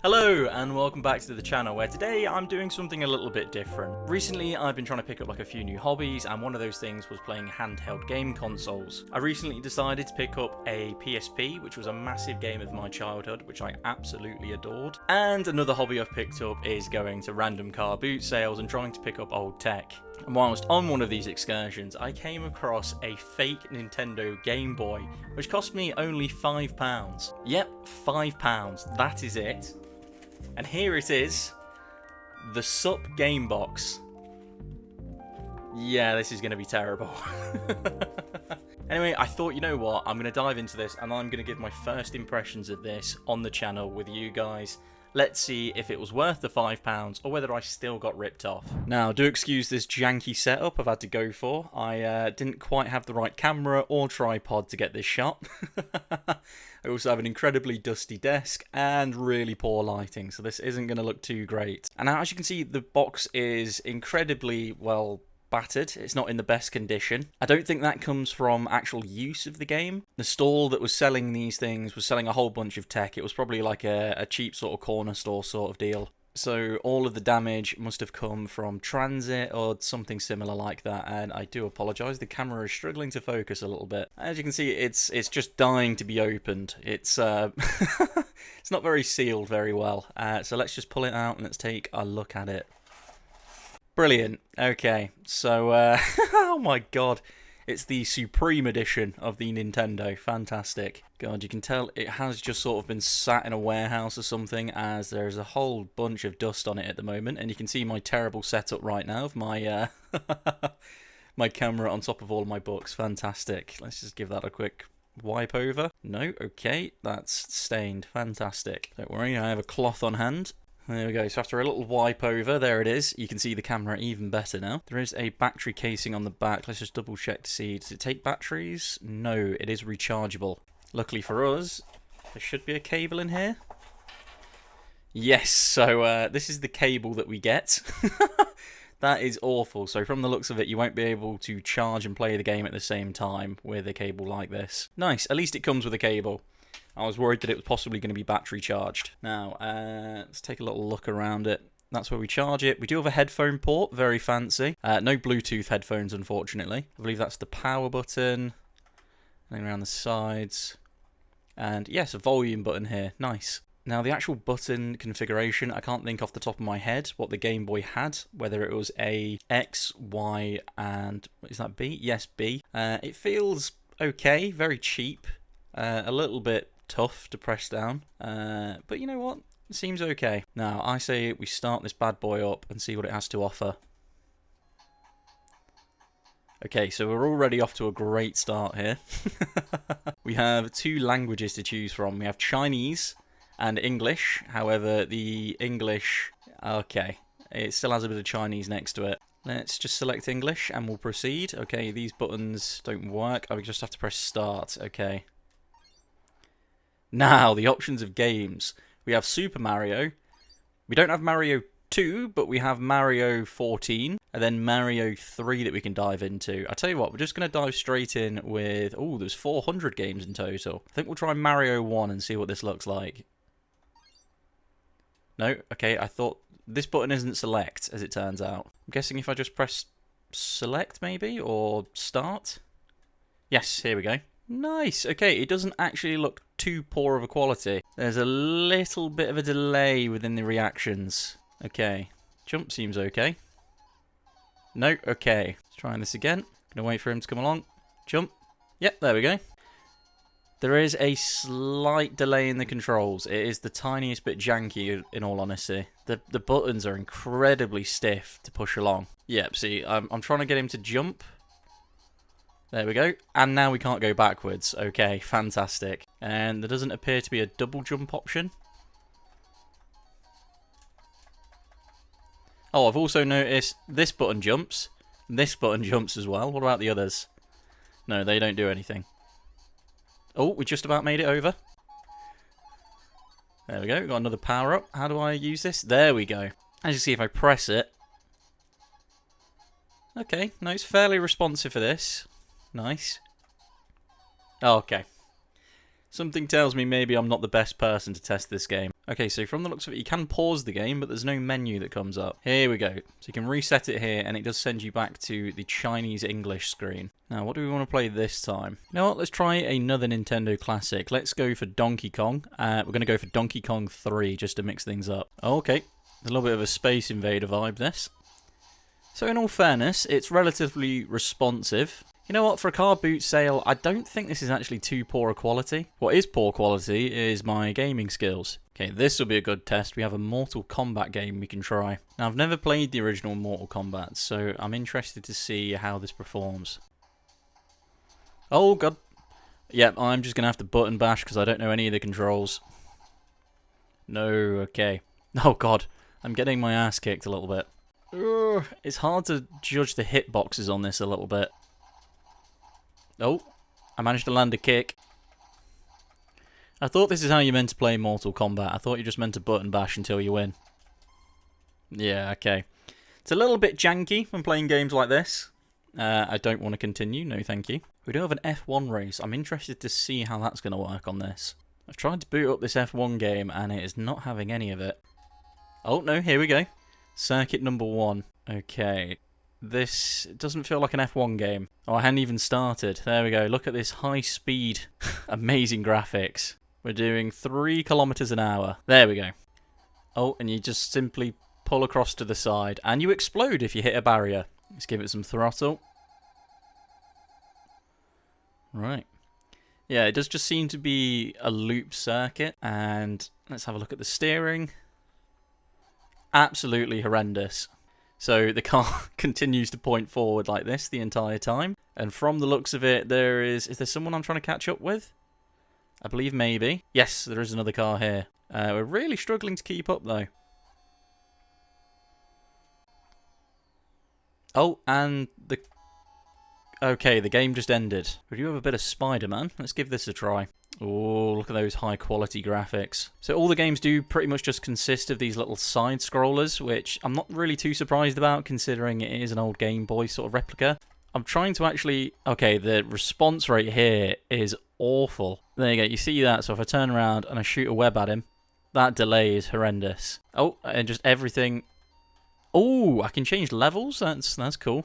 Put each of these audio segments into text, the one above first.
Hello and welcome back to the channel where today I'm doing something a little bit different. Recently I've been trying to pick up like a few new hobbies and one of those things was playing handheld game consoles. I recently decided to pick up a PSP, which was a massive game of my childhood which I absolutely adored. And another hobby I've picked up is going to random car boot sales and trying to pick up old tech. And whilst on one of these excursions I came across a fake Nintendo Game Boy which cost me only £5. Yep, £5, that is it. And here it is, the Sup Game Box. Yeah, this is going to be terrible. Anyway, I thought, you know what, I'm going to dive into this and I'm going to give my first impressions of this on the channel with you guys. Let's see if it was worth the £5 or whether I still got ripped off. Now, do excuse this janky setup I've had to go for. I didn't quite have the right camera or tripod to get this shot. I also have an incredibly dusty desk and really poor lighting, so this isn't going to look too great. And now, as you can see, the box is incredibly, well, battered. It's not in the best condition. I don't think that comes from actual use of the game. The stall that was selling these things was selling a whole bunch of tech. It was probably like a cheap sort of corner store sort of deal. So all of the damage must have come from transit or something similar like that, and I do apologise, the camera is struggling to focus a little bit. As you can see, it's just dying to be opened. It's it's not very sealed very well, so let's just pull it out and let's take a look at it. Brilliant. Okay, so oh my god, it's the Supreme Edition of the Nintendo. Fantastic. God, you can tell it has just sort of been sat in a warehouse or something, as there's a whole bunch of dust on it at the moment, and you can see my terrible setup right now of my my camera on top of all of my books. Fantastic. Let's just give that a quick wipe over. No, okay, that's stained. Fantastic. Don't worry, I have a cloth on hand. There we go, so after a little wipe over, there it is. You can see the camera even better now. There is a battery casing on the back. Let's just double check to see, does it take batteries? No, it is rechargeable. Luckily for us, there should be a cable in here. Yes, so this is the cable that we get. That is awful. So from the looks of it, you won't be able to charge and play the game at the same time with a cable like this. Nice, at least it comes with a cable. I was worried that it was possibly going to be battery charged. Now, let's take a little look around it. That's where we charge it. We do have a headphone port, very fancy. No Bluetooth headphones, unfortunately. I believe that's the power button. And around the sides. And yes, a volume button here. Nice. Now, the actual button configuration, I can't think off the top of my head what the Game Boy had. Whether it was a X, Y, and... is that B? Yes, B. It feels okay, very cheap. A little bit tough to press down, but you know what, it seems okay. Now I say we start this bad boy up and see what it has to offer. Okay, so we're already off to a great start here. We have two languages to choose from. We have Chinese and English. However, the English, okay, it still has a bit of Chinese next to it. Let's just select English and we'll proceed. Okay, these buttons don't work. I just have to press start. Okay. Now, the options of games. We have Super Mario. We don't have Mario 2, but we have Mario 14. And then Mario 3 that we can dive into. I tell you what, we're just going to dive straight in with... oh, there's 400 games in total. I think we'll try Mario 1 and see what this looks like. No? Okay, I thought... this button isn't select, as it turns out. I'm guessing if I just press select, maybe? Or start? Yes, here we go. Nice. Okay, it doesn't actually look too poor of a quality. There's a little bit of a delay within the reactions. Okay. Jump seems okay. No, okay. Let's try this again. Gonna wait for him to come along. Jump. Yep, there we go. There is a slight delay in the controls. It is the tiniest bit janky, in all honesty. The buttons are incredibly stiff to push along. Yep, see, I'm trying to get him to jump. There we go. And now we can't go backwards. Okay, fantastic. And there doesn't appear to be a double jump option. Oh, I've also noticed this button jumps. This button jumps as well. What about the others? No, they don't do anything. Oh, we just about made it over. There we go. We've got another power up. How do I use this? There we go. As you see, if I press it. Okay, no, it's fairly responsive for this. Nice. Oh, okay. Something tells me maybe I'm not the best person to test this game. Okay, so from the looks of it, you can pause the game, but there's no menu that comes up. Here we go. So you can reset it here, and it does send you back to the Chinese English screen. Now, what do we want to play this time? You know what? Let's try another Nintendo classic. Let's go for Donkey Kong. We're going to go for Donkey Kong 3, just to mix things up. Okay, a little bit of a Space Invader vibe, this. So in all fairness, it's relatively responsive. You know what, for a car boot sale, I don't think this is actually too poor a quality. What is poor quality is my gaming skills. Okay, this will be a good test. We have a Mortal Kombat game we can try. Now, I've never played the original Mortal Kombat, so I'm interested to see how this performs. Oh, God. Yep, I'm just going to have to button bash because I don't know any of the controls. No, okay. Oh, God. I'm getting my ass kicked a little bit. Ugh, it's hard to judge the hitboxes on this a little bit. Oh, I managed to land a kick. I thought this is how you meant to play Mortal Kombat. I thought you just meant to button bash until you win. Yeah, okay. It's a little bit janky when playing games like this. I don't want to continue, no thank you. We do have an F1 race. I'm interested to see how that's going to work on this. I've tried to boot up this F1 game and it is not having any of it. Oh, no, here we go. Circuit number 1. Okay. This doesn't feel like an F1 game. Oh, I hadn't even started. There we go. Look at this high speed. Amazing graphics. We're doing 3 kilometers an hour. There we go. Oh, and you just simply pull across to the side. And you explode if you hit a barrier. Let's give it some throttle. Right. Yeah, it does just seem to be a loop circuit. And let's have a look at the steering. Absolutely horrendous. So the car continues to point forward like this the entire time. And from the looks of it, is there someone I'm trying to catch up with? I believe maybe. Yes, there is another car here. We're really struggling to keep up though. Oh, and the... Okay, the game just ended. We do have a bit of Spider-Man. Let's give this a try. Oh, look at those high quality graphics. So all the games do pretty much just consist of these little side scrollers, which I'm not really too surprised about considering it is an old Game Boy sort of replica. I'm trying to actually... Okay, the response rate here is awful. There you go, you see that? So if I turn around and I shoot a web at him, that delay is horrendous. Oh, and just everything... Oh, I can change levels? That's cool.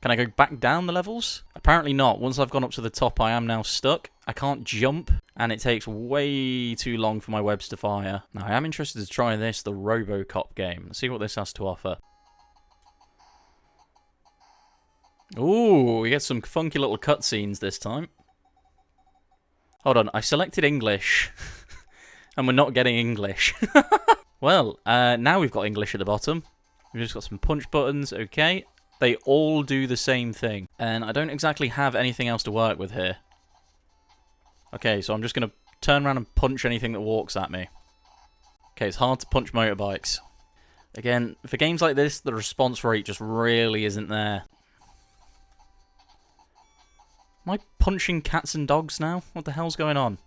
Can I go back down the levels? Apparently not. Once I've gone up to the top, I am now stuck. I can't jump, and it takes way too long for my webs to fire. Now, I am interested to try this, the RoboCop game. Let's see what this has to offer. Ooh, we get some funky little cutscenes this time. Hold on, I selected English, and we're not getting English. Well, now we've got English at the bottom. We've just got some punch buttons, okay. They all do the same thing. And I don't exactly have anything else to work with here. Okay, so I'm just going to turn around and punch anything that walks at me. Okay, it's hard to punch motorbikes. Again, for games like this, the response rate just really isn't there. Am I punching cats and dogs now? What the hell's going on?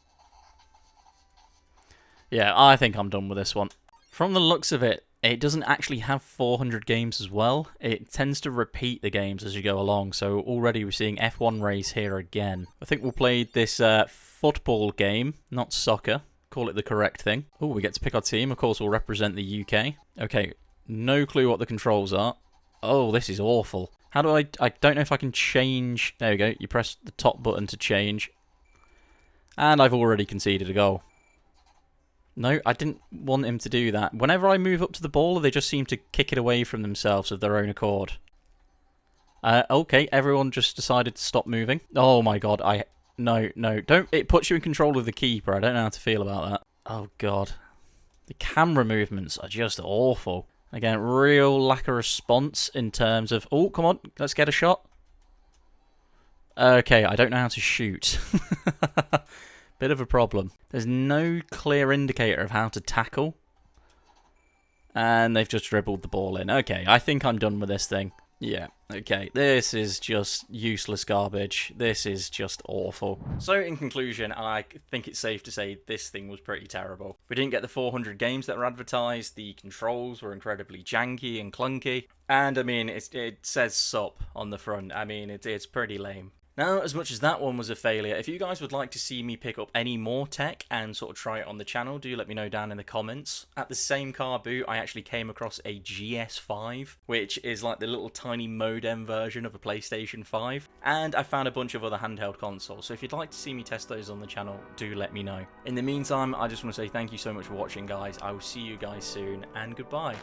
Yeah, I think I'm done with this one. From the looks of it, it doesn't actually have 400 games as well. It tends to repeat the games as you go along, so already we're seeing F1 race here again. I think we'll play this football game, not soccer. Call it the correct thing. Oh, we get to pick our team. Of course, we'll represent the UK. Okay, no clue what the controls are. Oh, this is awful. How do I don't know if I can change... There we go. You press the top button to change. And I've already conceded a goal. No, I didn't want him to do that. Whenever I move up to the ball, they just seem to kick it away from themselves of their own accord. Okay, everyone just decided to stop moving. Oh my god, No, don't... It puts you in control of the keeper. I don't know how to feel about that. Oh god. The camera movements are just awful. Again, real lack of response in terms of... Oh, come on, let's get a shot. Okay, I don't know how to shoot. Bit of a problem. There's no clear indicator of how to tackle. And they've just dribbled the ball in. Okay, I think I'm done with this thing. Yeah, okay. This is just useless garbage. This is just awful. So, in conclusion, I think it's safe to say this thing was pretty terrible. We didn't get the 400 games that were advertised. The controls were incredibly janky and clunky. And, I mean, it says SUP on the front. I mean, it's pretty lame. Now, as much as that one was a failure, if you guys would like to see me pick up any more tech and sort of try it on the channel, do let me know down in the comments. At the same car boot, I actually came across a GS5, which is like the little tiny modem version of a PlayStation 5, and I found a bunch of other handheld consoles, so if you'd like to see me test those on the channel, do let me know. In the meantime, I just want to say thank you so much for watching, guys. I will see you guys soon, and goodbye.